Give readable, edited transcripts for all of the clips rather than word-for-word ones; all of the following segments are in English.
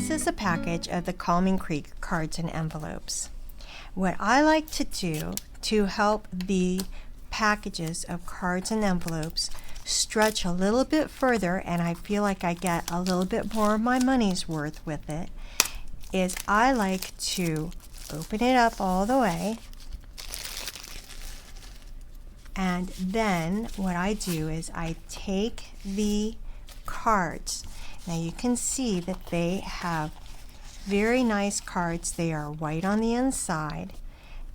This is a package of the Calming Creek cards and envelopes. What I like to do to help the packages of cards and envelopes stretch a little bit further, and I feel like I get a little bit more of my money's worth with it, is I like to open it up all the way, and then what I do is I take the cards. Now you can see that they have very nice cards. They are white on the inside,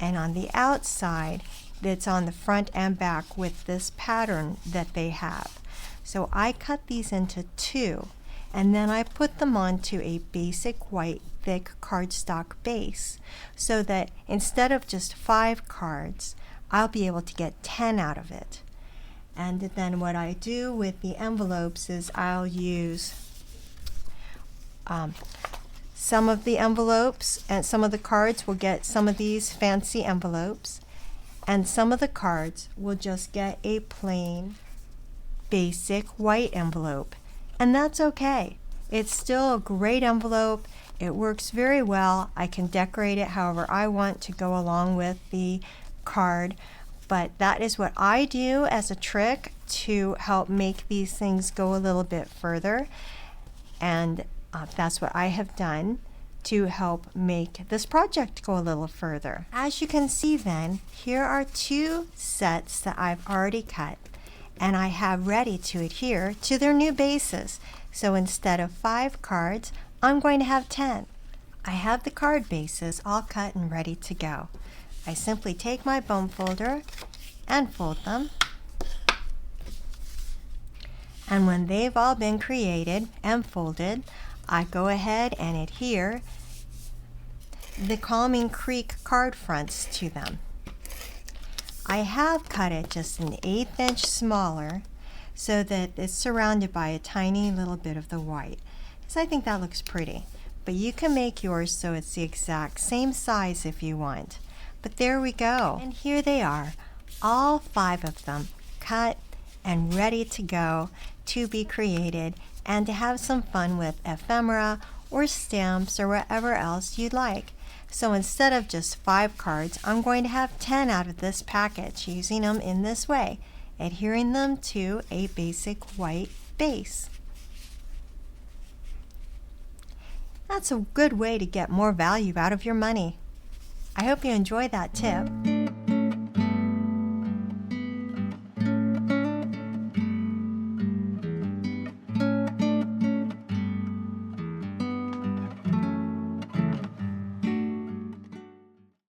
and on the outside that's on the front and back with this pattern that they have. So I cut these into two, and then I put them onto a basic white thick cardstock base, so that instead of just 5 cards, I'll be able to get 10 out of it. And then what I do with the envelopes is I'll use some of the envelopes, and some of the cards will get some of these fancy envelopes, and some of the cards will just get a plain basic white envelope, and that's okay. It's still a great envelope. It works very well. I can decorate it however I want to go along with the card, but that is what I do as a trick to help make these things go a little bit further, and that's what I have done to help make this project go a little further. As you can see then, here are 2 sets that I've already cut, and I have ready to adhere to their new bases. So instead of 5 cards, I'm going to have 10. I have the card bases all cut and ready to go. I simply take my bone folder and fold them. And when they've all been created and folded, I go ahead and adhere the Calming Creek card fronts to them. I have cut it just an 1/8 inch smaller so that it's surrounded by a tiny little bit of the white, because I think that looks pretty. But you can make yours so it's the exact same size if you want. But there we go. And here they are, all 5 of them, cut and ready to go to be created and to have some fun with ephemera or stamps or whatever else you'd like. So instead of just 5 cards, I'm going to have 10 out of this package, using them in this way, adhering them to a basic white base. That's a good way to get more value out of your money. I hope you enjoyed that tip.